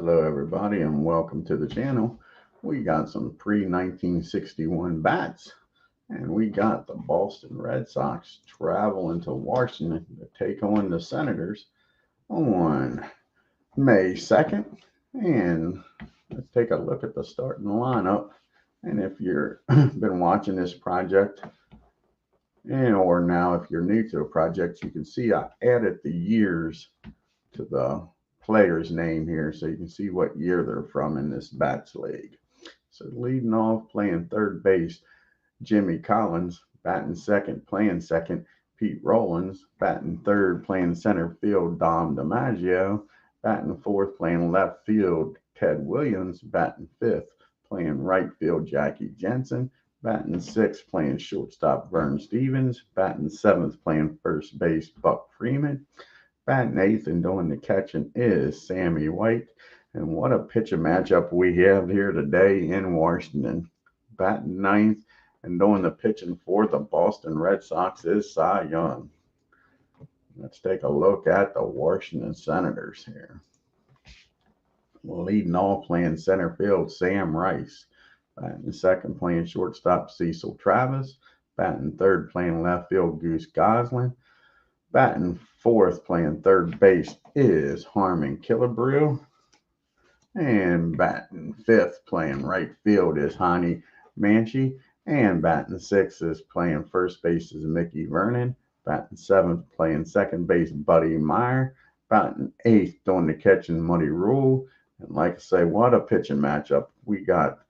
Hello everybody and welcome to the channel. We got some pre-1961 bats and we got the Boston Red Sox traveling to Washington to take on the Senators on May 2nd. And let's take a look at the starting lineup. And if you've been watching this project, or now if you're new to the project, you can see I added the years to the player's name here so you can see what year they're from in this Bats League. So leading off, playing third base, Jimmy Collins. Batting second, playing second, Pete Rollins. Batting third, playing center field, Dom DiMaggio. Batting fourth, playing left field, Ted Williams. Batting fifth, playing right field, Jackie Jensen. Batting sixth, playing shortstop, Vern Stevens. Batting seventh, playing first base, Buck Freeman. Batting eighth and doing the catching is Sammy White. And what a pitching matchup we have here today in Washington. Batting ninth and doing the pitching for the Boston Red Sox is Cy Young. Let's take a look at the Washington Senators here. Leading off, playing center field, Sam Rice. Batting second, playing shortstop, Cecil Travis. Batting third, playing left field, Goose Goslin. Batting fourth, playing third base is Harmon Killebrew. And batting fifth, playing right field is Hani Manchi. And batting sixth is playing first base is Mickey Vernon. Batting seventh, playing second base, Buddy Meyer. Batting eighth, doing the catching, Muddy Rule. And like I say, what a pitching matchup. We got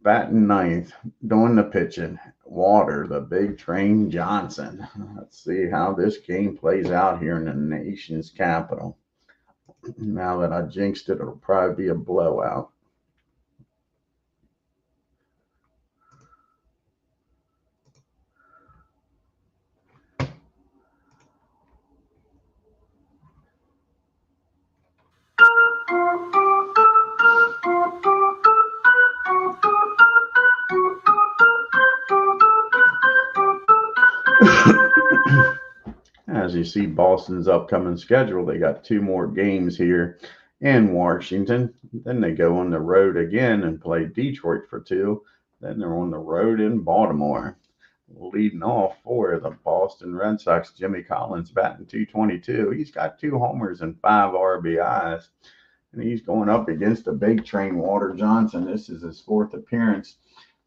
batting ninth, doing the pitching, Water, the Big Train Johnson. Let's see how this game plays out here in the nation's capital. Now that I jinxed it, it'll probably be a blowout. As you see, Boston's upcoming schedule, they got two more games here in Washington. Then they go on the road again and play Detroit for two. Then they're on the road in Baltimore. Leading off for the Boston Red Sox, Jimmy Collins batting .222. He's got 2 homers and 5 RBIs. And he's going up against the Big Train Water Johnson. This is his 4th appearance.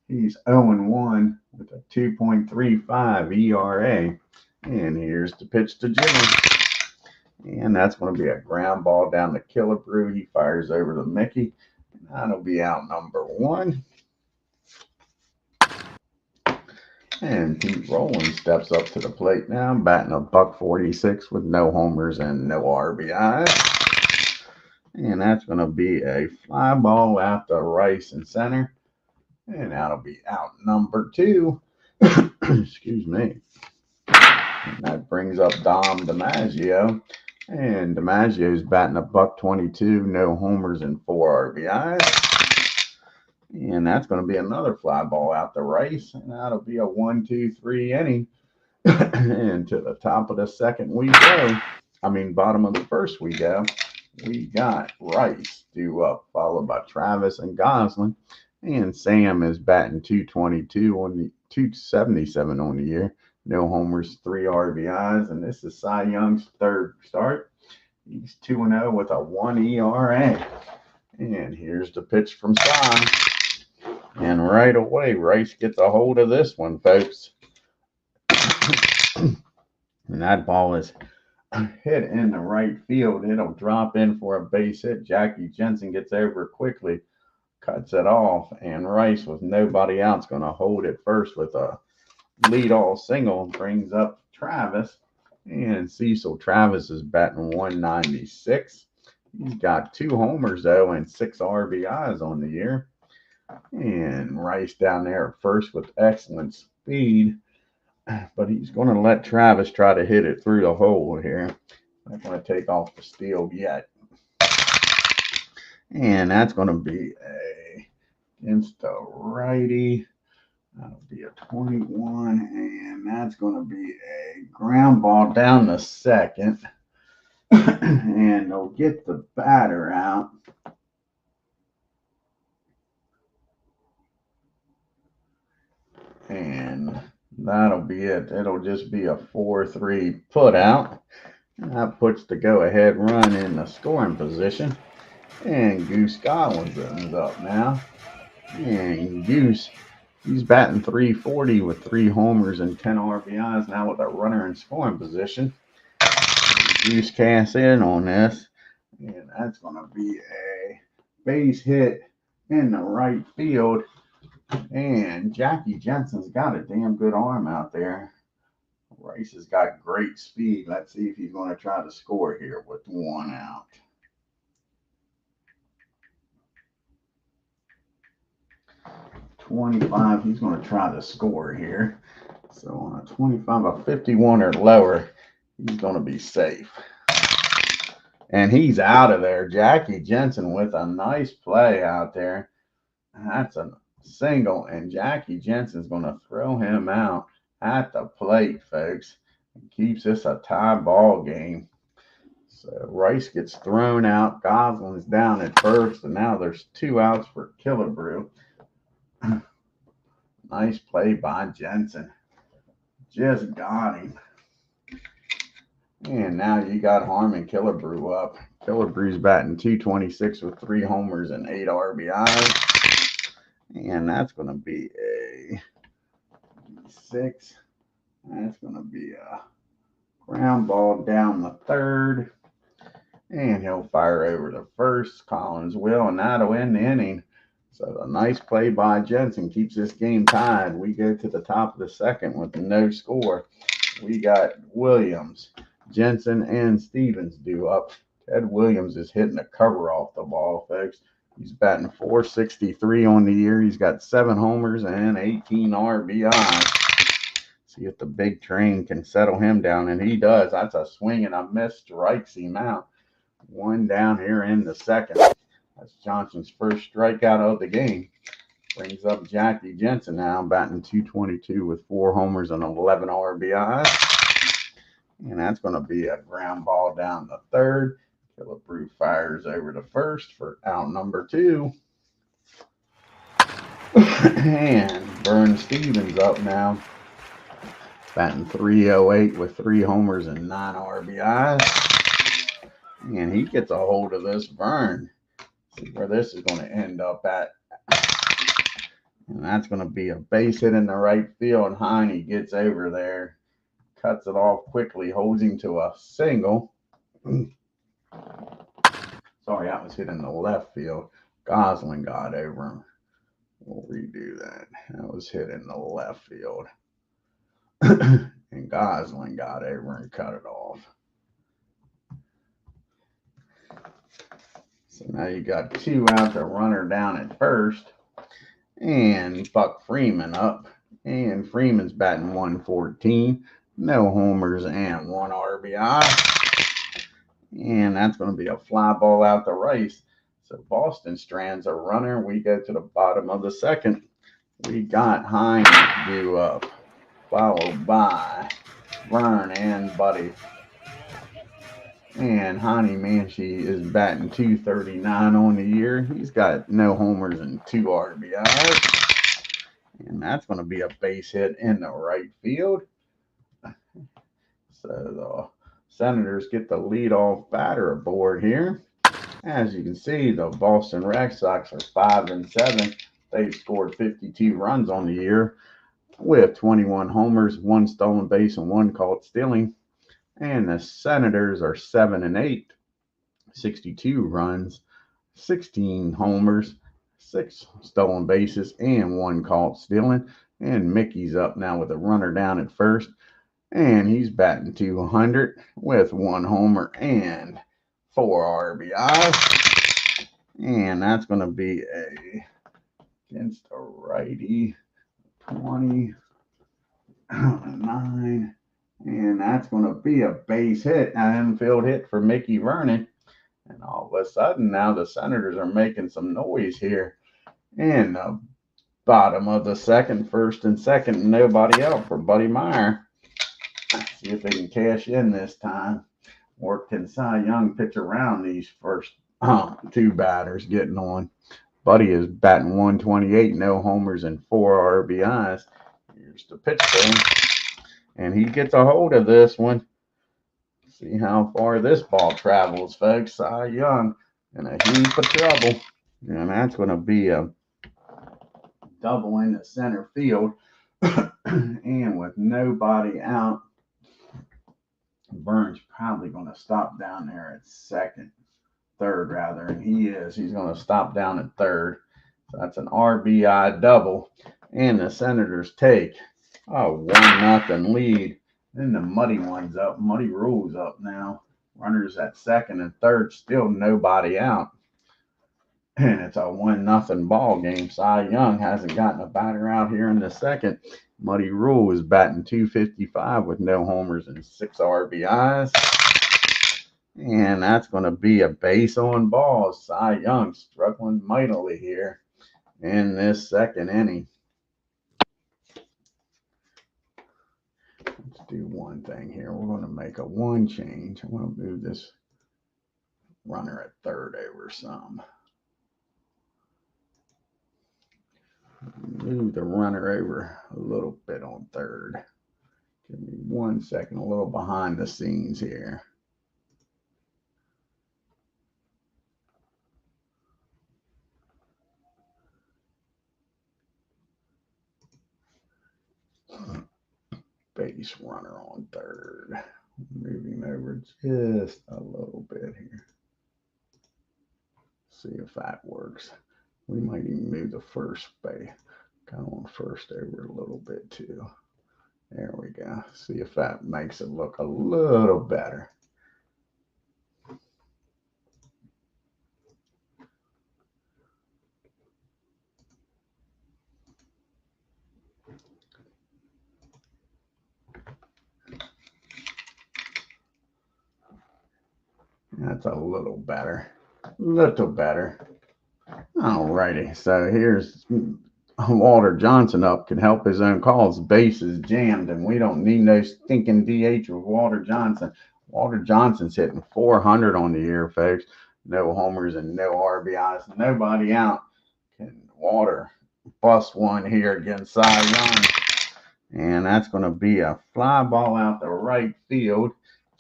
He's 0-1 with a 2.35 ERA. And here's the pitch to Jimmy. And that's going to be a ground ball down to Killebrew. He fires over to Mickey. And that'll be out number 1. And Pete Rollins steps up to the plate now, batting a .146 with no homers and no RBIs. And that's going to be a fly ball out to Rice in center. And that'll be out number 2. Excuse me. And that brings up Dom DiMaggio. And DiMaggio's batting a .122, no homers and 4 RBIs. And that's going to be another fly ball out to Rice. And that'll be a 1-2-3 inning. And to the top of the second we go. Bottom of the first we go. We got Rice due up, followed by Travis and Goslin. And Sam is batting .222 on the .277 on the year. No homers, 3 RBIs, and this is Cy Young's 3rd start. He's 2-0 with a 1 ERA. And here's the pitch from Cy. And right away, Rice gets a hold of this one, folks. And that ball is hit in the right field. It'll drop in for a base hit. Jackie Jensen gets over quickly, cuts it off, and Rice, with nobody out, is going to hold it first with a leadoff single, brings up Travis. And Cecil Travis is batting .196. He's got 2 homers, though, and 6 RBIs on the year. And Rice down there at first with excellent speed. But he's going to let Travis try to hit it through the hole here. Not going to take off the steal yet. And that's going to be against the righty. That'll be a 21, and that's going to be a ground ball down the second. And they'll get the batter out. And that'll be it. It'll just be a 4-3 put out. And that puts the go-ahead run in the scoring position. And Goose Collins is up now. And Goose, he's batting 340 with 3 homers and 10 RBIs now with a runner in scoring position. Goose casts in on this. And that's going to be a base hit in the right field. And Jackie Jensen's got a damn good arm out there. Rice has got great speed. Let's see if he's going to try to score here with 1 out. .25, he's going to try to score here. So on a 25, a 51 or lower, he's going to be safe. And he's out of there. Jackie Jensen with a nice play out there. That's a single, and Jackie Jensen's going to throw him out at the plate, folks. It keeps this a tie ball game. So Rice gets thrown out. Goslin's down at first, and now there's 2 outs for Killebrew. Nice play by Jensen. Just got him. And now you got Harmon Killebrew up. Killebrew's batting .226 with 3 homers and 8 RBIs. And that's going to be a 6. That's going to be a ground ball down the third. And he'll fire over to first. Collins will, and that'll end the inning. So a nice play by Jensen keeps this game tied. We go to the top of the second with no score. We got Williams, Jensen, and Stevens due up. Ted Williams is hitting the cover off the ball, folks. He's batting .463 on the year. He's got 7 homers and 18 RBIs. See if the big train can settle him down, and he does. That's a swing and a miss, strikes him out. 1 down here in the second. That's Johnson's first strikeout of the game. Brings up Jackie Jensen now, batting .222 with 4 homers and 11 RBIs. And that's going to be a ground ball down the third. Killebrew fires over to first for out number 2. And Vern Stevens up now, batting .308 with 3 homers and 9 RBIs. And he gets a hold of this Vern. See where this is going to end up at. And that's going to be a base hit in the right field. Heine gets over there, cuts it off quickly, holds him to a single. Sorry, that was hit in the left field. Gosling got over him. We'll redo that. That was hit in the left field. And Gosling got over and cut it off. So now you got 2 outs, a runner down at first. And Buck Freeman up. And Freeman's batting .114. No homers and 1 RBI. And that's going to be a fly ball out to Rice. So Boston strands a runner. We go to the bottom of the second. We got Hines due up, followed by Vern and Buddy. And Hani Manshi is batting .239 on the year. He's got no homers and 2 RBIs. And that's going to be a base hit in the right field. So the Senators get the leadoff batter aboard here. As you can see, the Boston Red Sox are 5-7. They've scored 52 runs on the year with 21 homers, 1 stolen base, and 1 caught stealing. And the Senators are 7-8, 62 runs, 16 homers, 6 stolen bases, and 1 caught stealing. And Mickey's up now with a runner down at first. And he's batting .200 with 1 homer and 4 RBIs. And that's going to be against a righty, 29. And that's going to be a base hit, an infield hit for Mickey Vernon. And all of a sudden, now the Senators are making some noise here in the bottom of the second, first and second, and nobody out for Buddy Meyer. See if they can cash in this time. Or can Cy Young pitch around these first 2 batters getting on? Buddy is batting .128, no homers and 4 RBIs. Here's the pitch to him. And he gets a hold of this one. See how far this ball travels, folks. Cy Young in a heap of trouble. And that's going to be a double in the center field. And with nobody out, Burns probably going to stop down there at third rather. And he is. He's going to stop down at third. So that's an RBI double. And the Senators take a 1-0 lead. Then the Muddy one's up. Muddy Rule's up now. Runners at second and third. Still nobody out. And it's a 1-0 ball game. Cy Young hasn't gotten a batter out here in the second. Muddy Rule is batting .255 with no homers and 6 RBIs. And that's going to be a base on balls. Cy Young struggling mightily here in this second inning. Let's do one thing here. We're going to make a one change. I'm going to move this runner at third over some. Move the runner over a little bit on third. Give me 1 second, a little behind the scenes here. Base runner on third. Moving over just a little bit here. See if that works. We might even move the first base. Kind of on first over a little bit too. There we go. See if that makes it look a little better. That's a little better. Little better. Alrighty, so here's Walter Johnson up, can help his own calls. Base is jammed, and we don't need no stinking DH with Walter Johnson. Walter Johnson's hitting 400 on the year, folks. No homers and no RBIs. Nobody out. Can Walter bust one here against Cy Young? And that's going to be a fly ball out the right field.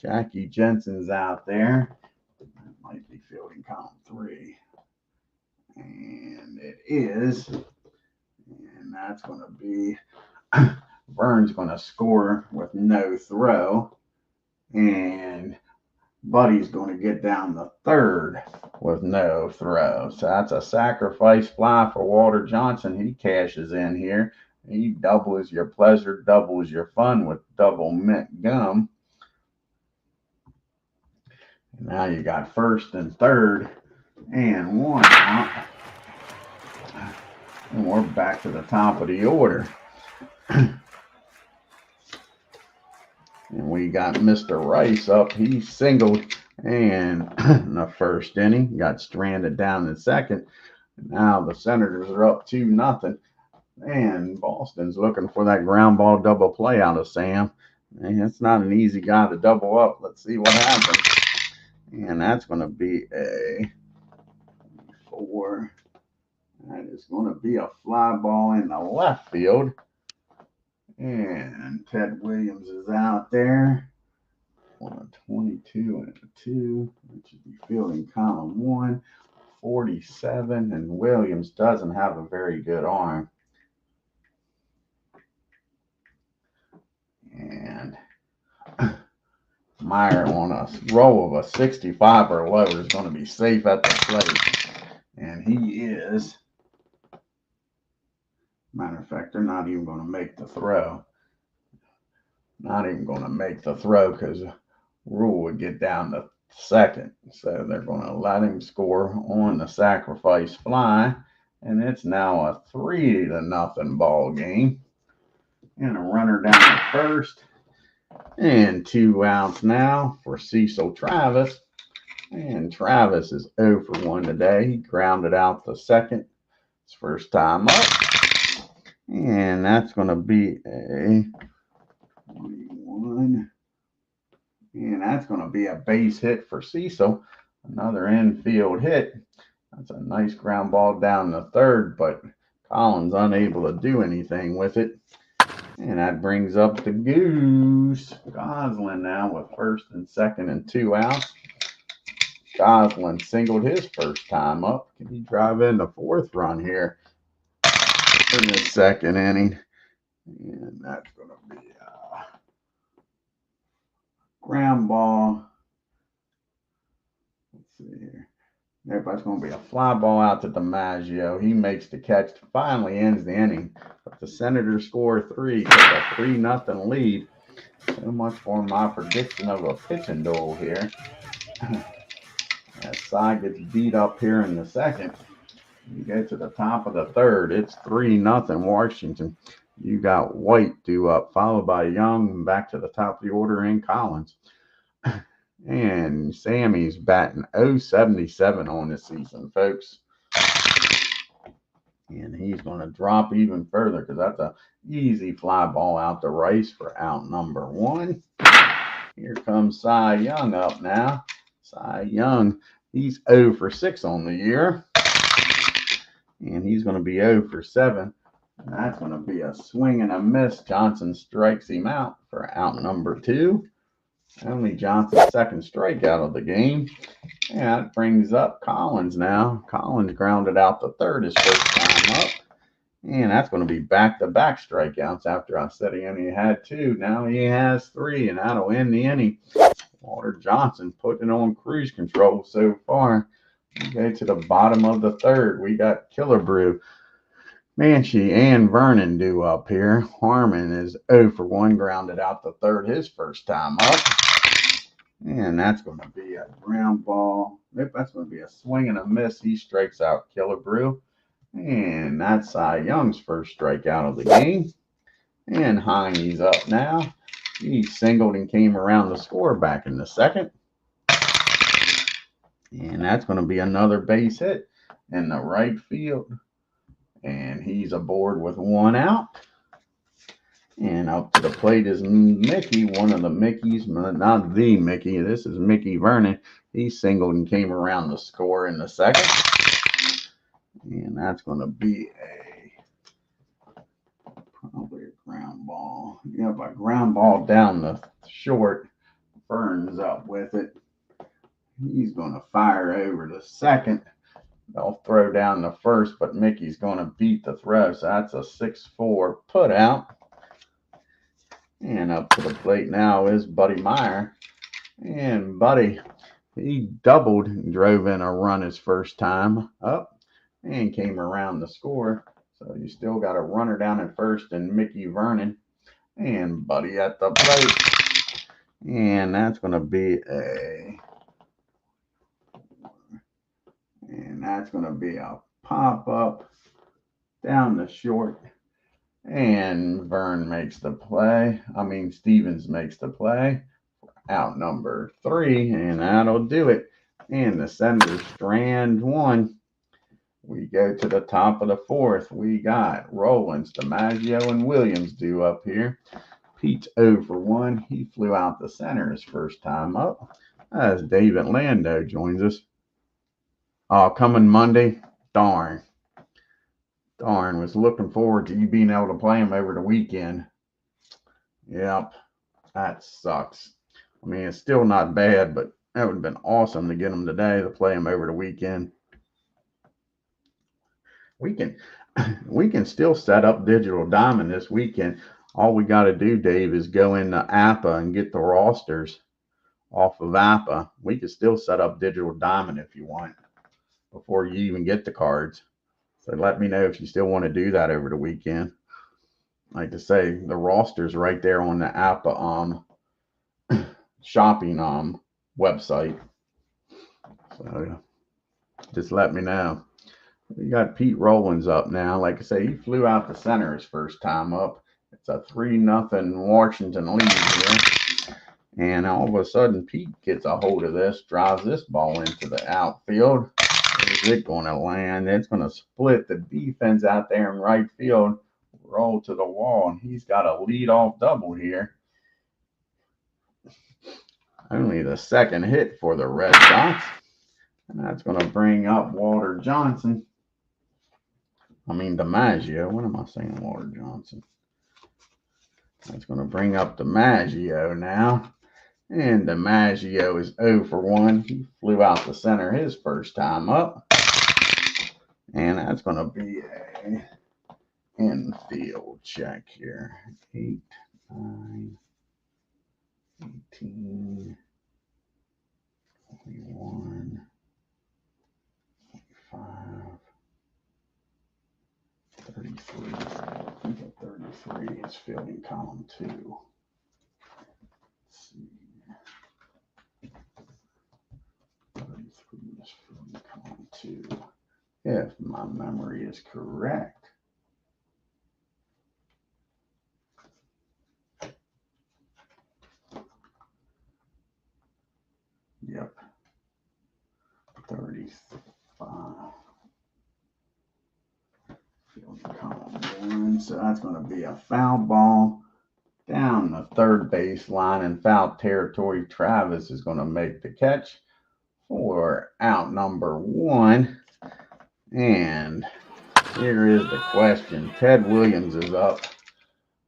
Jackie Jensen's out there. That might be fielding column 3. And it is. And that's going to be Burns going to score with no throw. And Buddy's going to get down the third with no throw. So that's a sacrifice fly for Walter Johnson. He cashes in here. He doubles your pleasure, doubles your fun with double mint gum. And now you got first and third and one out. And we're back to the top of the order. And we got Mr. Rice up. He singled and in the first inning. Got stranded down in second. Now the Senators are up 2-0. And Boston's looking for that ground ball double play out of Sam. And it's not an easy guy to double up. Let's see what happens. And that's going to be a 4. That is going to be a fly ball in the left field. And Ted Williams is out there on a 22 and a 2. That should be fielding column 1, 47. And Williams doesn't have a very good arm. And Meyer on a roll of a 65 or lower is going to be safe at the plate. And he is. Matter of fact, they're not even going to make the throw. Not even going to make the throw because Rule would get down to second. So they're going to let him score on the sacrifice fly. And it's now a 3-0 ball game. And a runner down at first. And 2 outs now for Cecil Travis. And Travis is 0 for 1 today. He grounded out the second. His first time up. And that's going to be a 21. And that's going to be a base hit for Cecil. Another infield hit. That's a nice ground ball down the third, but Collins unable to do anything with it. And that brings up the Goose. Goslin now with first and second and 2 outs. Goslin singled his first time up. Can he drive in the 4th run here in the 2nd inning? And that's going to be a ground ball. Let's see here. Everybody's going to be a fly ball out to DiMaggio. He makes the catch, finally ends the inning. But the Senators score 3, take a 3-0 lead. So much for my prediction of a pitching duel here. That side gets beat up here in the 2nd. You get to the top of the 3rd. It's 3-0 Washington. You got White due up, followed by Young, and back to the top of the order in Collins. And Sammy's batting .077 on the season, folks. And he's going to drop even further because that's an easy fly ball out to Rice for out number 1. Here comes Cy Young up now. Cy Young, he's 0 for 6 on the year. And he's going to be 0 for 7. And that's going to be a swing and a miss. Johnson strikes him out for out number 2. Only Johnson's 2nd strikeout of the game. And that brings up Collins now. Collins grounded out the 3rd his first time up. And that's going to be back-to-back strikeouts after I said he only had 2. Now he has 3, and that'll end the inning. Walter Johnson putting on cruise control so far. We go to the bottom of the 3rd. We got Killebrew, Manchie, and Vernon due up here. Harmon is 0 for 1, grounded out the 3rd his first time up. And that's going to be a ground ball. That's going to be a swing and a miss. He strikes out Killebrew. And that's Cy Young's first strikeout of the game. And Heine's up now. He singled and came around the score back in the 2nd. And that's going to be another base hit in the right field. And he's aboard with 1 out. And up to the plate is Mickey, one of the Mickeys, not the Mickey. This is Mickey Vernon. He singled and came around the score in the 2nd. And that's going to be probably a ground ball. Yep, a ground ball down the short. Burns up with it. He's going to fire over the 2nd. They'll throw down the 1st, but Mickey's going to beat the throw. So that's a 6-4 put out. And up to the plate now is Buddy Meyer. And Buddy, he doubled and drove in a run his first time up and came around the score. So you still got a runner down at 1st and Mickey Vernon. And Buddy at the plate. And that's going to be a pop-up down the short. And Vern makes the play. Stevens makes the play. Out number 3, and that'll do it. And the Senators strand 1. We go to the top of the 4th. We got Rollins, DiMaggio, and Williams due up here. Pete's 0 for 1. He flew out the center his first time up. As David Lando joins us. Coming Monday. Darn, was looking forward to you being able to play him over the weekend. Yep, that sucks. It's still not bad, but that would have been awesome to get him today to play him over the weekend. We can still set up Digital Diamond this weekend. All we got to do, Dave, is go into Apba and get the rosters off of Apba. We can still set up Digital Diamond if you want before you even get the cards. So let me know if you still want to do that over the weekend. Like I say, the roster's right there on the Apba shopping website. So just let me know. We got Pete Rollins up now. Like I say, he flew out the center his first time up. It's a 3-0 Washington lead here. And all of a sudden, Pete gets a hold of this, drives this ball into the outfield. Where's it going to land? It's going to split the defense out there in right field, roll to the wall, and he's got a leadoff double here. Only the 2nd hit for the Red Sox. And that's going to bring up Walter Johnson. DiMaggio. What am I saying, Walter Johnson? That's going to bring up DiMaggio now. And DiMaggio is 0 for 1. He flew out the center his first time up. And that's going to be a infield check here. 8, 9, 18, 21, 25, 33. I think a 33 is fielding column 2. Let's see. 33 is fielding column 2. If my memory is correct. Yep. 35. Fielding column 1. So that's going to be a foul ball down the third base line in foul territory. Travis is going to make the catch for out number 1. And here is the question. Ted Williams is up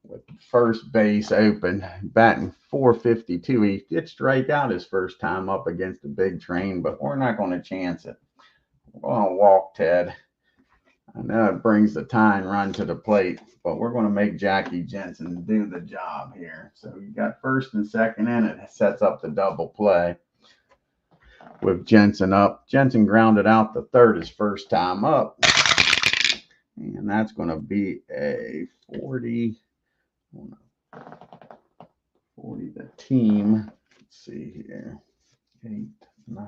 with first base open, batting .452. He did strike out his first time up against the big train, but we're not going to chance it. We're going to walk Ted. I know it brings the tying run to the plate, but we're going to make Jackie Jensen do the job here. So you got first and second in, it sets up the double play with Jensen up. Jensen grounded out the third his first time up. And that's going to be a 40. 40 the team. Let's see here. 8, 9,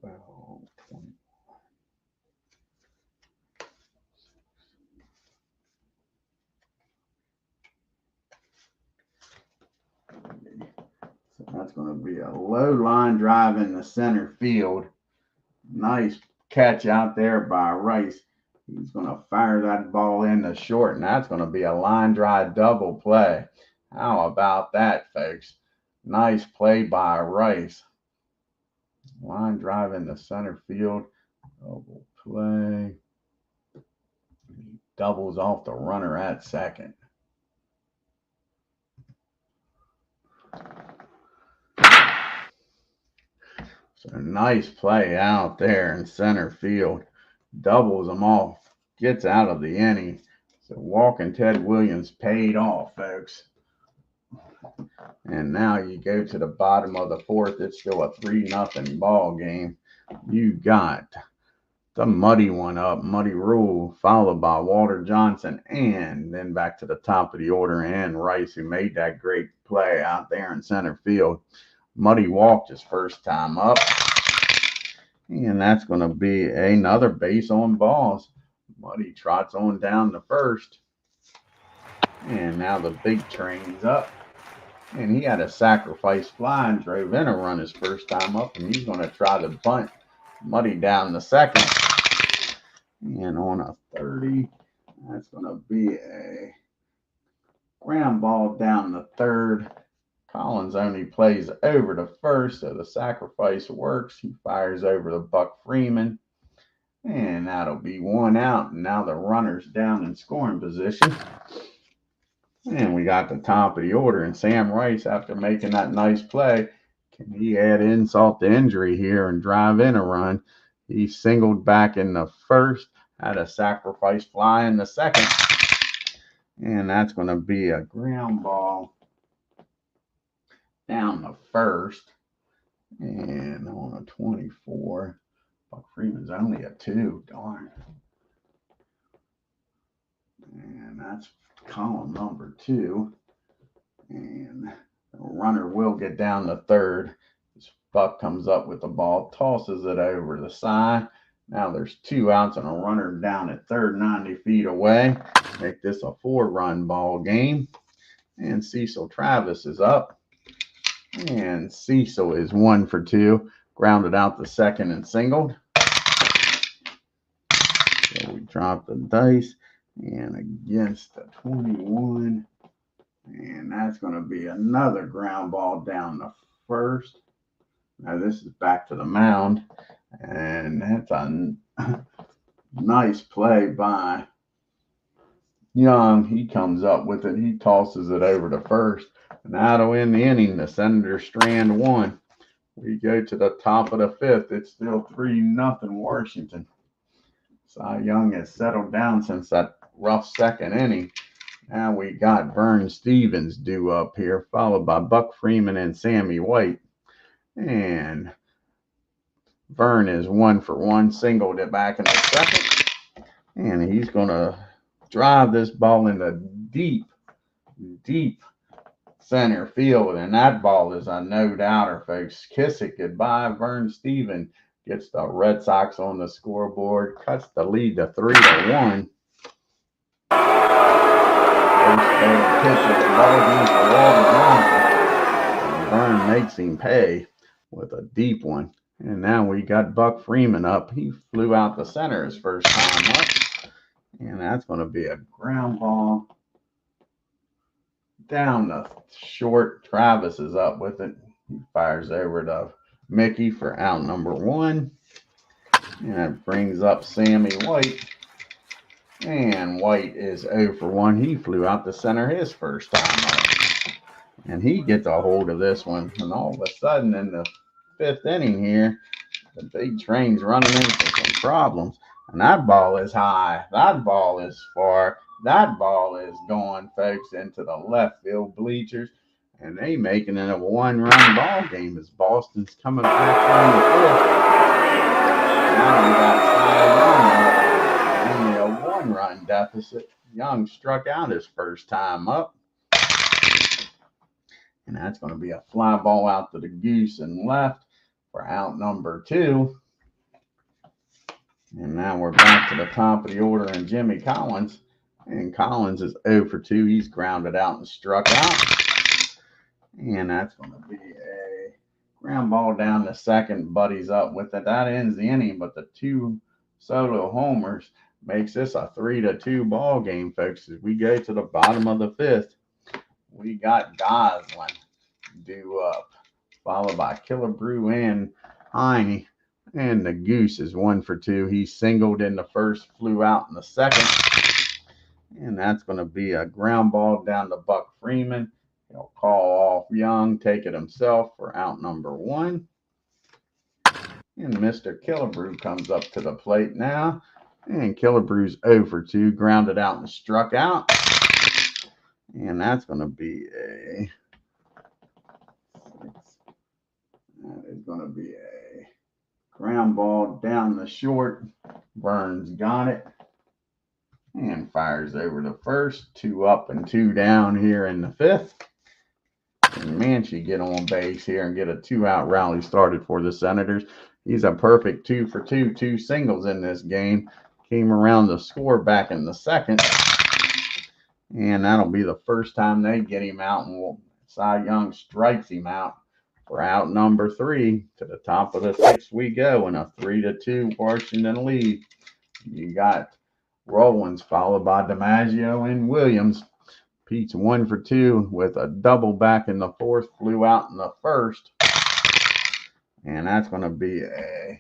12, 20. So that's going to be a low line drive in the center field. Nice catch out there by Rice. He's going to fire that ball into short, and that's going to be a line drive double play. How about that, folks? Nice play by Rice. Line drive in the center field. Double play. He doubles off the runner at second. So nice play out there in center field. Doubles them off. Gets out of the inning. So walking Ted Williams paid off, folks. And now you go to the bottom of the fourth. It's still a 3-0 ball game. You got the Muddy one up, Muddy Rule, followed by Walter Johnson, and then back to the top of the order, and Rice, who made that great play out there in center field. Muddy walked his first time up, and that's going to be another base on balls. Muddy trots on down to first, and now the big train's up. And he had a sacrifice fly and drove in a run his first time up, and he's going to try to bunt Muddy down the second. And on a 30, that's going to be a ground ball down the third. Collins only plays over to first, so the sacrifice works. He fires over to Buck Freeman, and that'll be 1 out. And now the runner's down in scoring position. And we got the top of the order, and Sam Rice, after making that nice play, can he add insult to injury here and drive in a run? He singled back in the first, had a sacrifice fly in the second, and that's going to be a ground ball down the first. And on a 24, Buck Freeman's only a 2, darn. And that's column number 2, and the runner will get down the third. Buck comes up with the ball, tosses it over the side. Now there's 2 outs and a runner down at third, 90 feet away. Make this a 4-run ball game. And Cecil Travis is up, and Cecil is 1 for 2. Grounded out the second and singled. So we drop the dice. And against the 21, and that's going to be another ground ball down the first. Now this is back to the mound, and that's a nice play by Young, he comes up with it. He tosses it over to first. And that'll end the inning. The Senators strand one. We go to the top of the fifth. It's still 3-0 Washington. Cy Young has settled down since that rough second inning. Now we got Vern Stevens due up here, followed by Buck Freeman and Sammy White. And Vern is 1-for-1, singled it back in the second. And he's going to drive this ball into deep center field. And that ball is a no-doubter, folks. Kiss it goodbye. Vern Stevens gets the Red Sox on the scoreboard, cuts the lead to 3-1. Pitcher, ball game for Walter Johnson. Vern makes him pay with a deep one. And now we got Buck Freeman up. He flew out the center his first time up. And that's going to be a ground ball down the short. Travis is up with it. He fires over to Mickey for out number 1. And that brings up Sammy White. And White is 0-for-1. He flew out the center his first time up. And he gets a hold of this one. And all of a sudden in the 5th inning here, the big train's running into some problems. And that ball is high. That ball is far. That ball is going, folks, into the left field bleachers. And they making it a 1-run ball game as Boston's coming back from the 5th. Now we got Cy Young, only a 1-run deficit. Young struck out his first time up. And that's going to be a fly ball out to the goose and left for out number 2. And now we're back to the top of the order and Jimmy Collins. And Collins is 0-for-2. He's grounded out and struck out. And that's going to be a ground ball down the second. Buddy's up with it. That ends the inning, but the 2 solo homers makes this a 3-2 ball game, folks. As we go to the bottom of the 5th, we got Goslin due up, followed by Killebrew and Heine. And the goose is 1-for-2. He singled in the first, flew out in the second. And that's going to be a ground ball down to Buck Freeman. He'll call off Young, take it himself for out number 1. And Mr. Killebrew comes up to the plate now. And Killebrew's 0-for-2, grounded out and struck out. And that's going to be a... That is going to be a ground ball down the short. Burns got it. And fires over to first. 2 up and 2 down here in the 5th. And Manchie get on base here and get a 2-out rally started for the Senators. He's a perfect 2-for-2, 2 singles in this game. Came around the score back in the second. And that'll be the first time they get him out. And Cy Young strikes him out for out number 3. To the top of the 6th we go in a 3-2 Washington lead. You got Rollins followed by DiMaggio and Williams. Pete's 1-for-2 with a double back in the 4th, flew out in the 1st. And that's going to be a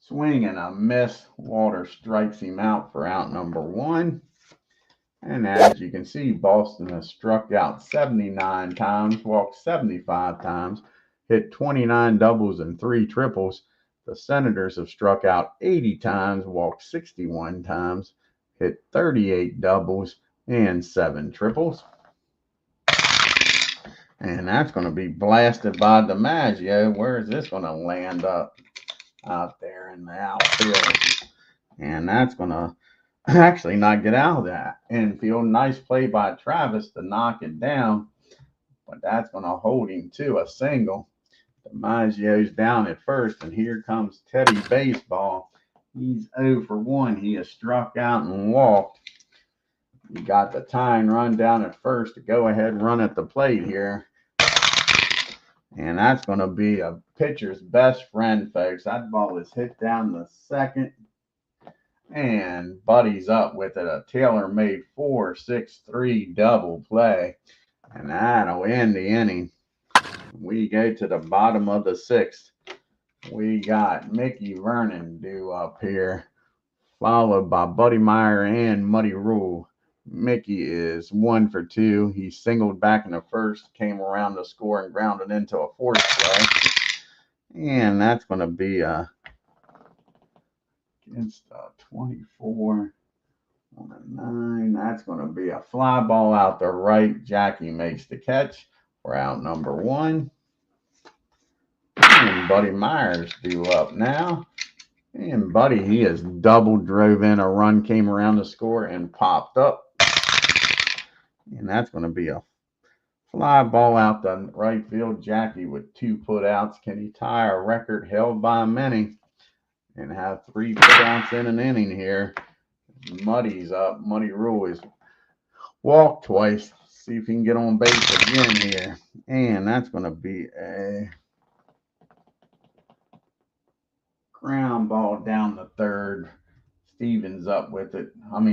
swing and a miss. Walter strikes him out for out number 1. And as you can see, Boston has struck out 79 times, walked 75 times, hit 29 doubles and 3 triples. The Senators have struck out 80 times, walked 61 times, hit 38 doubles and 7 triples. And that's going to be blasted by DiMaggio. Where is this going to land up? Out there in the outfield. And that's going to actually not get out of that infield. Nice play by Travis to knock it down. But that's going to hold him to a single. DiMaggio's down at first. And here comes Teddy Baseball. He's 0-for-1. He has struck out and walked. You got the tying run down at first to go ahead run at the plate here. And that's going to be a pitcher's best friend, folks. That ball is hit down the second. And Buddy's up with it. A tailor-made 4-6-3 double play. And that'll end the inning. We go to the bottom of the 6th. We got Mickey Vernon due up here, followed by Buddy Meyer and Muddy Rule. Mickey is 1 for 2. He singled back in the first, came around to score and grounded into a fourth play. And that's going to be against 24 on a 9. That's going to be a fly ball out the right. Jackie makes the catch for out number 1. And Buddy Myers due up now. And Buddy, he has double drove in a run, came around to score, and popped up. And that's going to be a fly ball out the right field. Jackie with 2 putouts. Can he tie a record held by many and have 3 putouts in an inning here? Muddy's up. Muddy Rule is walked twice. See if he can get on base again here. And that's going to be a ground ball down the third. Stevens up with it.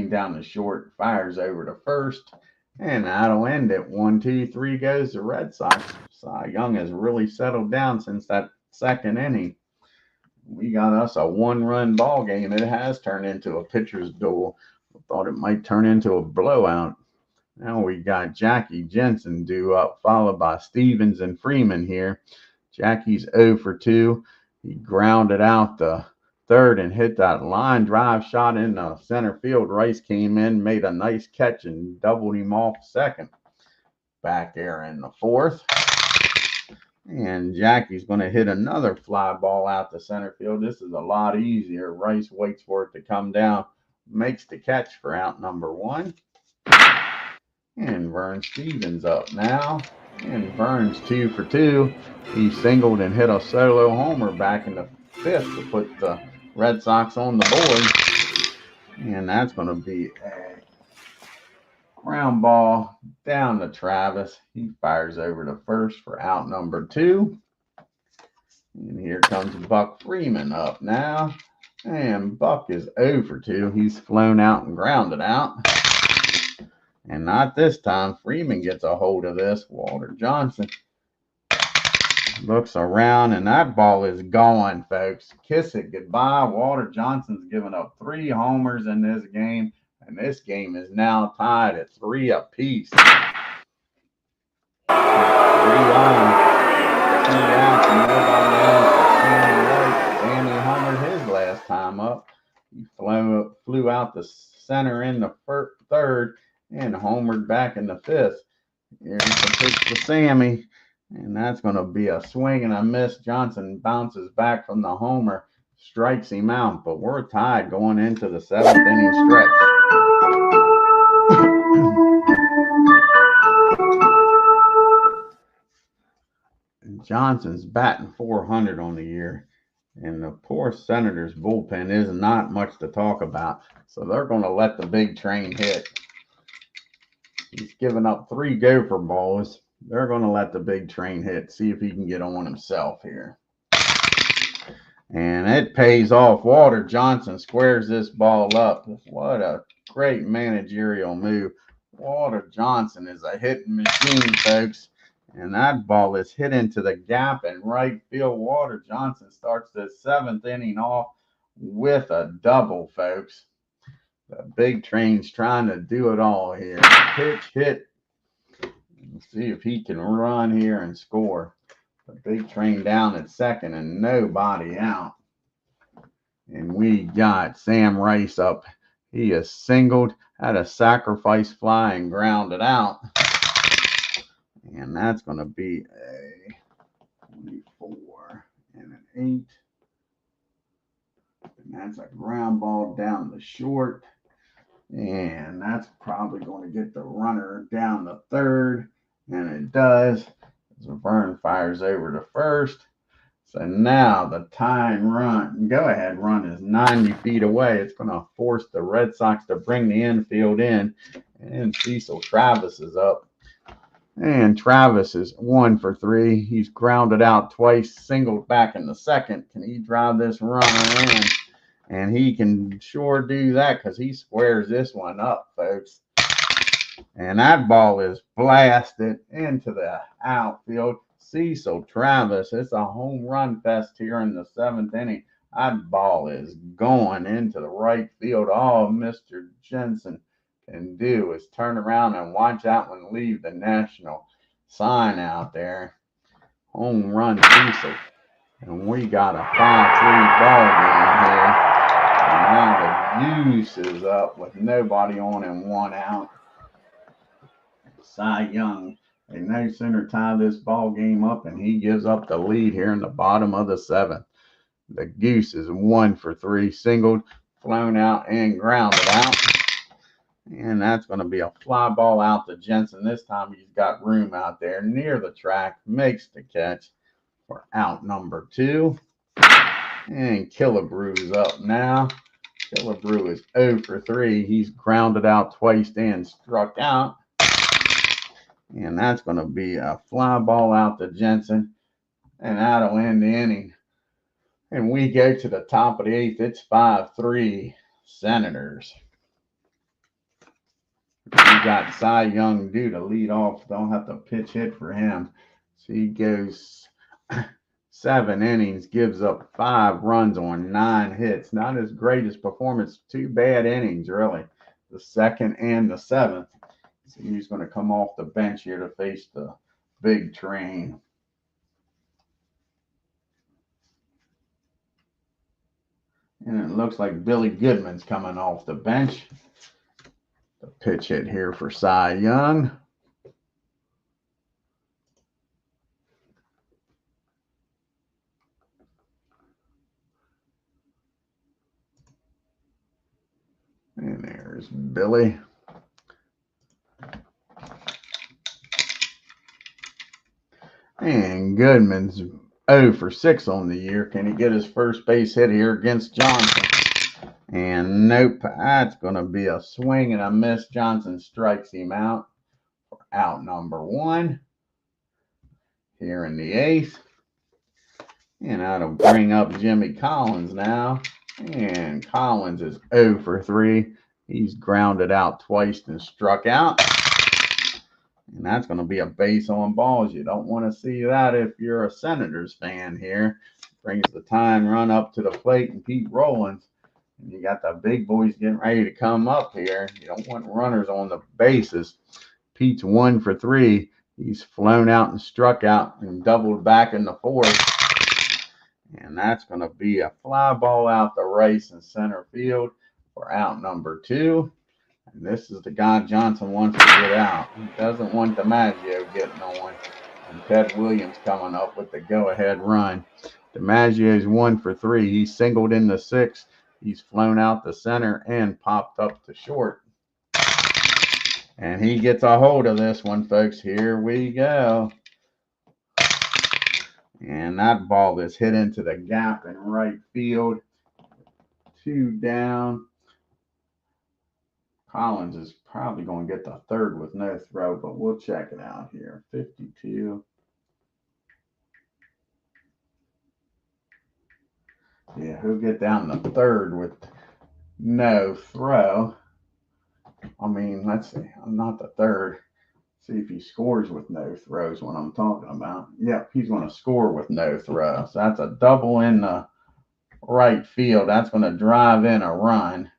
Down the short. Fires over to first. And that'll end it. 1, 2, 3 goes the Red Sox. Cy Young has really settled down since that second inning. We got us a 1-run ball game. It has turned into a pitcher's duel. I thought it might turn into a blowout. Now we got Jackie Jensen due up, followed by Stevens and Freeman here. Jackie's 0 for 2. He grounded out the third and hit that line drive shot in the center field. Rice came in, made a nice catch, and doubled him off second. Back there in the fourth. And Jackie's going to hit another fly ball out to center field. This is a lot easier. Rice waits for it to come down, makes the catch for out number 1. And Vern Stevens up now. And Vern's 2 for 2. He singled and hit a solo homer back in the 5th to put the Red Sox on the board. And that's going to be a ground ball down to Travis. He fires over to first for out number 2. And here comes Buck Freeman up now. And Buck is 0 for 2. He's flown out and grounded out. And not this time. Freeman gets a hold of this. Walter Johnson looks around, and that ball is gone, folks. Kiss it goodbye. Walter Johnson's given up 3 homers in this game, and this game is now tied at 3 apiece. 3 on, 2 outs, and nobody else. Sammy homered his last time up. He flew out the center in the third and homered back in the 5th. Here's the pitch to Sammy. And that's going to be a swing and a miss. Johnson bounces back from the homer, strikes him out. But we're tied going into the 7th inning stretch. Johnson's batting .400 on the year. And the poor Senators bullpen is not much to talk about. So they're going to let the big train hit. He's given up 3 gopher balls. They're going to let the big train hit, see if he can get on himself here. And it pays off. Walter Johnson squares this ball up. What a great managerial move. Walter Johnson is a hitting machine, folks. And that ball is hit into the gap in right field. Walter Johnson starts the 7th inning off with a double, folks. The big train's trying to do it all here. Pitch, hit. Let's see if he can run here and score. The big train down at second and nobody out. And we got Sam Rice up. He is singled, had a sacrifice fly and grounded out. And that's going to be a 24 and an 8. And that's a ground ball down the short. And that's probably going to get the runner down the third. And it does. So Vern fires over to first. So now the tying run, go-ahead run is 90 feet away. It's going to force the Red Sox to bring the infield in. And Cecil Travis is up. And Travis is 1 for 3. He's grounded out twice, singled back in the second. Can he drive this runner in? And he can sure do that because he squares this one up, folks. And that ball is blasted into the outfield. Cecil Travis, it's a home run fest here in the 7th inning. That ball is going into the right field. All Mr. Jensen can do is turn around and watch that one leave the national sign out there. Home run Cecil. And we got a 5-3 ball game here. And now the Goose is up with nobody on and one out. Cy Young, they no sooner tie this ball game up and he gives up the lead here in the bottom of the seventh. The Goose is 1 for 3, singled, flown out, and grounded out. And that's going to be a fly ball out to Jensen. This time he's got room out there near the track, makes the catch for out number 2. And Killebrew's up now. Killebrew is 0 for 3. He's grounded out twice and struck out. And that's going to be a fly ball out to Jensen. And that'll end the inning. And we go to the top of the 8th. It's 5-3 Senators. We got Cy Young due to lead off. Don't have to pitch hit for him. So he goes 7 innings, gives up 5 runs on 9 hits. Not his greatest performance. 2 bad innings, really. The 2nd and the 7th. So he's going to come off the bench here to face the big train. And it looks like Billy Goodman's coming off the bench. The pitch hit here for Cy Young. And there's Billy. And Goodman's 0 for 6 on the year. Can he get his first base hit here against Johnson? And nope, that's going to be a swing and a miss. Johnson strikes him out for out number 1 here in the 8th. And that'll bring up Jimmy Collins now. And Collins is 0 for 3. He's grounded out twice and struck out. And that's going to be a base on balls. You don't want to see that if you're a Senators fan here. Brings the tying run up to the plate and Pete Rollins. And you got the big boys getting ready to come up here. You don't want runners on the bases. Pete's 1 for 3. He's flown out and struck out and doubled back in the 4th. And that's going to be a fly ball out to Rice in center field for out number 2. And this is the guy Johnson wants to get out. He doesn't want DiMaggio getting on. And Ted Williams coming up with the go-ahead run. DiMaggio's 1 for 3. He singled in the 6th. He's flown out to center and popped up to short. And he gets a hold of this one, folks. Here we go. And that ball is hit into the gap in right field. 2 down. Collins is probably going to get the 3rd with no throw, but we'll check it out here. 52. Yeah, he'll get down the 3rd with no throw. I mean, let's see. I'm not the 3rd. See if he scores with no throws when I'm talking about. Yep, he's going to score with no throw. So that's a double in the right field. That's going to drive in a run.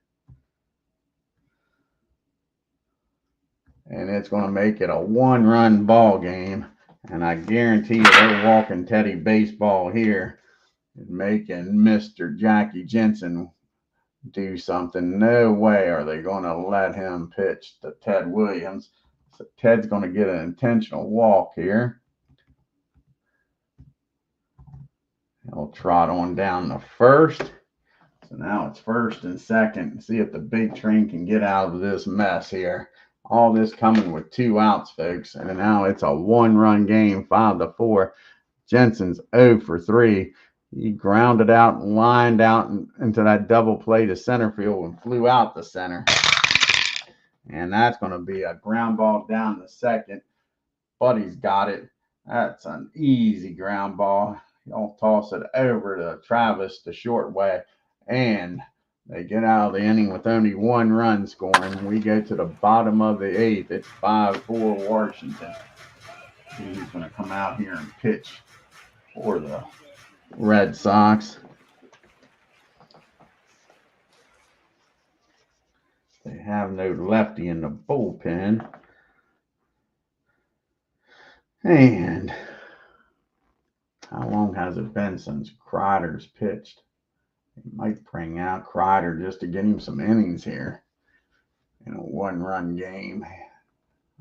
And it's going to make it a 1-run ball game. And I guarantee you they're walking Teddy baseball here and making Mr. Jackie Jensen do something. No way are they going to let him pitch to Ted Williams. So Ted's going to get an intentional walk here. He'll trot on down to 1st. So now it's 1st and 2nd. See if the big train can get out of this mess here. All this coming with 2 outs, folks. And now it's a 1-run game, 5-4. Jensen's 0 for 3. He grounded out and lined out into that double play to center field and flew out to center. And that's going to be a ground ball down to 2nd. Buddy's got it. That's an easy ground ball. He'll toss it over to Travis the short way. And they get out of the inning with only 1 run scoring. We go to the bottom of the 8th. It's 5-4 Washington. He's going to come out here and pitch for the Red Sox. They have no lefty in the bullpen. And how long has it been since Crider's pitched? They might bring out Crider just to get him some innings here in a one-run game.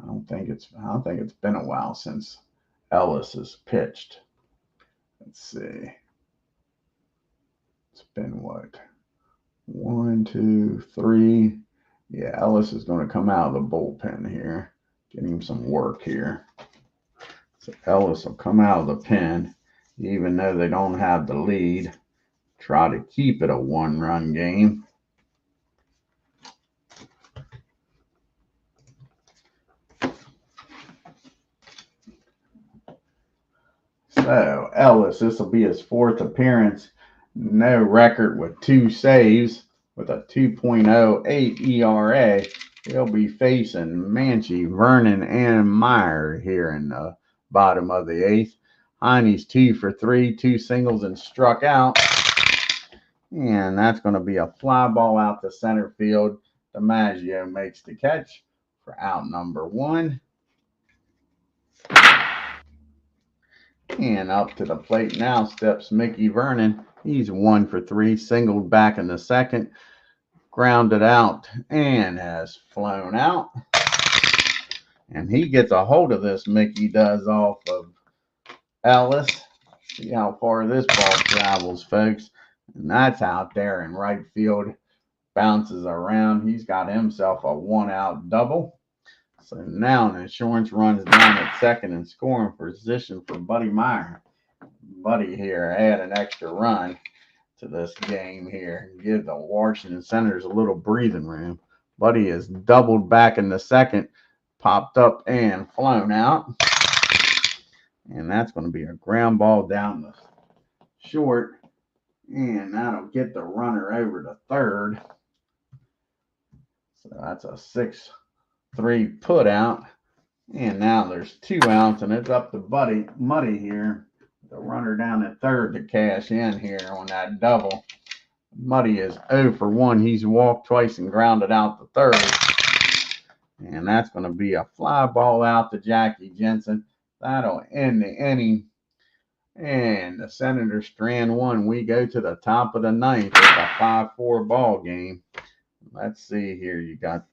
I don't think it's been a while since Ellis has pitched. Let's see. It's been what? 1, 2, 3. Yeah, Ellis is going to come out of the bullpen here. Get him some work here. So Ellis will come out of the pen, even though they don't have the lead. Try to keep it a one-run game. So Ellis, this will be his 4th appearance. No record with 2 saves with a 2.08 ERA. He'll be facing Manchie, Vernon, and Meyer here in the bottom of the 8th. Heine's 2 for 3, 2 singles and struck out. And that's going to be a fly ball out to center field. DiMaggio makes the catch for out number 1. And up to the plate now steps Mickey Vernon. He's 1 for 3, singled back in the 2nd, grounded out, and has flown out. And he gets a hold of this, Mickey does, off of Ellis. See how far this ball travels, folks. And that's out there in right field. Bounces around. He's got himself a 1-out double. So now an insurance runs down at 2nd in scoring position for Buddy Meyer. Buddy here add an extra run to this game here and give the Washington Senators a little breathing room. Buddy is doubled back in the 2nd, popped up and flown out. And that's going to be a ground ball down the short. And that'll get the runner over to 3rd. So that's a 6-3 put out. And now there's 2 outs, and it's up to Muddy here, the runner down at 3rd to cash in here on that double. Muddy is 0 for 1. He's walked twice and grounded out to 3rd. And that's going to be a fly ball out to Jackie Jensen. That'll end the inning. And the Senators strand 1. We go to the top of the 9th. It's a 5-4 ball game. Let's see here. You got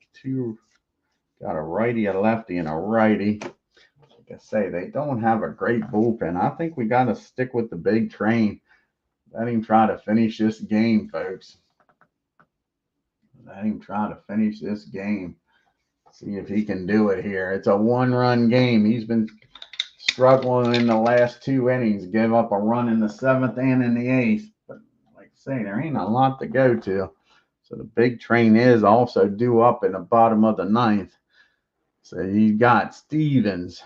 a righty, a lefty, and a righty. Like I say, they don't have a great bullpen. I think we got to stick with the big train. Let him try to finish this game, folks. Let him try to finish this game. See if he can do it here. It's a 1-run game. He's been struggling in the last 2 innings. Gave up a run in the 7th and in the 8th. But like I say, there ain't a lot to go to. So the big train is also due up in the bottom of the 9th. So you got Stevens,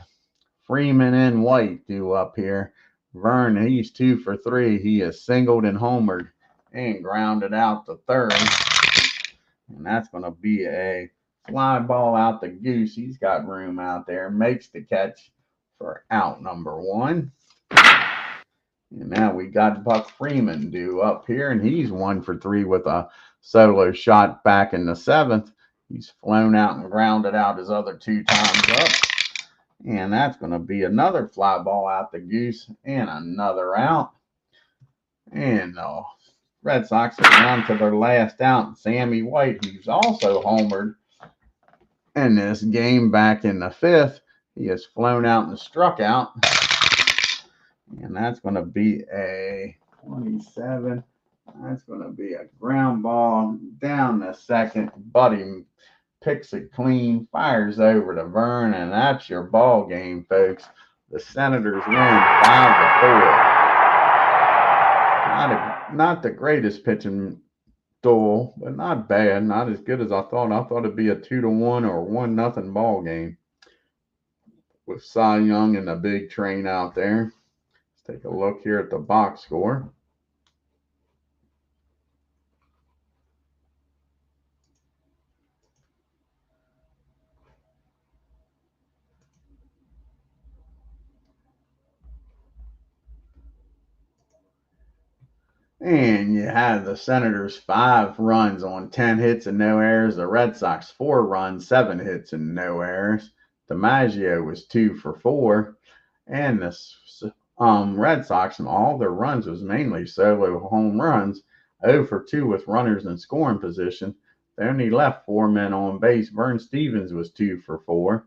Freeman, and White due up here. Vern, he's 2 for 3. He is singled and homered and grounded out to 3rd. And that's going to be a fly ball out to Goose. He's got room out there. Makes the catch for out number 1. And now we got Buck Freeman due up here, and he's 1 for 3 with a solo shot back in the 7th. He's flown out and grounded out his other 2 times up. And that's going to be another fly ball out to Goose and another out. And the Red Sox are down to their last out. Sammy White, who's also homered in this game back in the 5th. He has flown out and struck out. And that's going to be a 27. That's going to be a ground ball down the 2nd. Buddy picks it clean, fires over to Vern, and that's your ball game, folks. The Senators win 5-4. Not the greatest pitching duel, but not bad. Not as good as I thought. I thought it'd be a 2-1 or 1-0 ball game with Cy Young and the big train out there. Let's take a look here at the box score. And you had the Senators 5 runs on 10 hits and no errors. The Red Sox 4 runs, 7 hits and no errors. DiMaggio was 2 for 4. And the Red Sox and all their runs was mainly solo home runs. 0 for 2 with runners in scoring position. They only left 4 men on base. Vern Stevens was 2 for 4.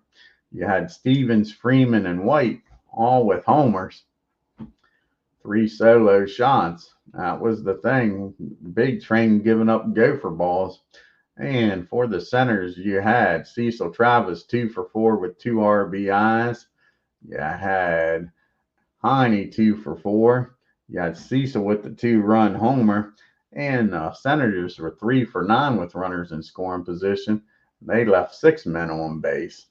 You had Stevens, Freeman, and White all with homers. 3 solo shots. That was the thing. Big Train giving up gopher balls. And for the Senators, you had Cecil Travis 2 for 4 with 2 RBIs. You had Heine 2 for 4. You had Cecil with the 2-run homer. And the Senators were 3 for 9 with runners in scoring position. They left 6 men on base.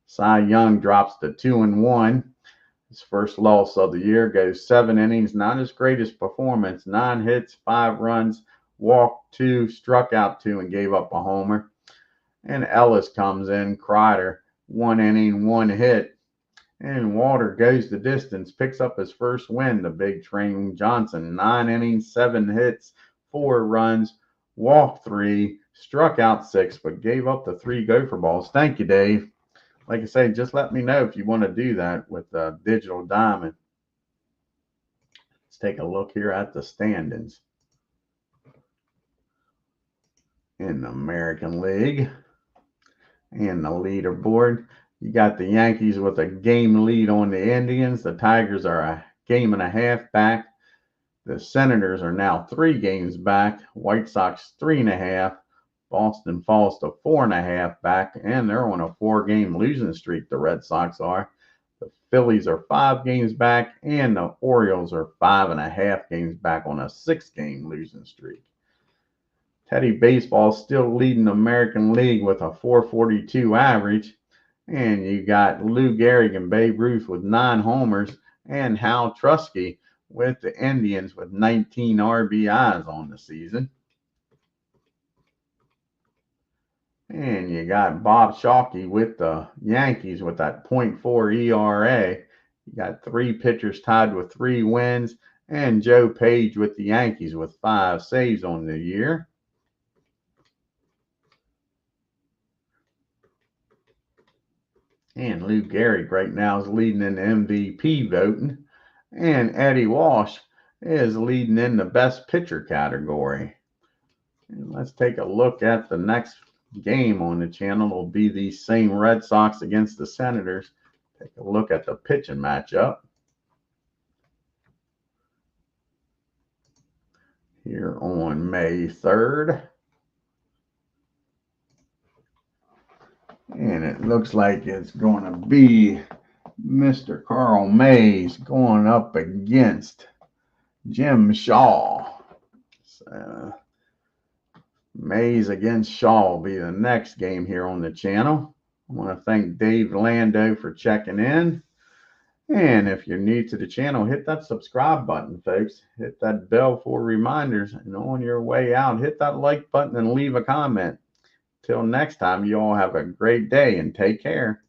Cy Young drops to 2-1. His first loss of the year, goes 7 innings, not his greatest performance. 9 hits, 5 runs, walked 2, struck out 2, and gave up a homer. And Ellis comes in, Kreider, 1 inning, 1 hit. And Walter goes the distance, picks up his first win. The Big Train Johnson, 9 innings, 7 hits, 4 runs, walked 3, struck out 6, but gave up the 3 gopher balls. Thank you, Dave. Like I say, just let me know if you want to do that with the Digital Diamond. Let's take a look here at the standings in the American League and the leaderboard. You got the Yankees with a game lead on the Indians. The Tigers are a game and a half back. The Senators are now 3 games back. White Sox 3.5. Boston falls to 4.5 back, and they're on a 4-game losing streak, the Red Sox are. The Phillies are 5 games back, and the Orioles are 5.5 games back on a 6-game losing streak. Teddy Baseball still leading the American League with a .442 average, and you got Lou Gehrig and Babe Ruth with 9 homers, and Hal Trusky with the Indians with 19 RBIs on the season. And you got Bob Shalke with the Yankees with that .4 ERA. You got 3 pitchers tied with 3 wins. And Joe Page with the Yankees with 5 saves on the year. And Lou Gehrig right now is leading in the MVP voting. And Eddie Walsh is leading in the best pitcher category. And let's take a look at the next game on the channel. Will be the same Red Sox against the Senators. Take a look at the pitching matchup here on May 3rd. And it looks like it's going to be Mr. Carl Mays going up against Jim Shaw. So Mays against Shaw will be the next game here on the channel. I want to thank Dave Lando for checking in. And if you're new to the channel, hit that subscribe button, folks. Hit that bell for reminders. And on your way out, hit that like button and leave a comment. Till next time, you all have a great day and take care.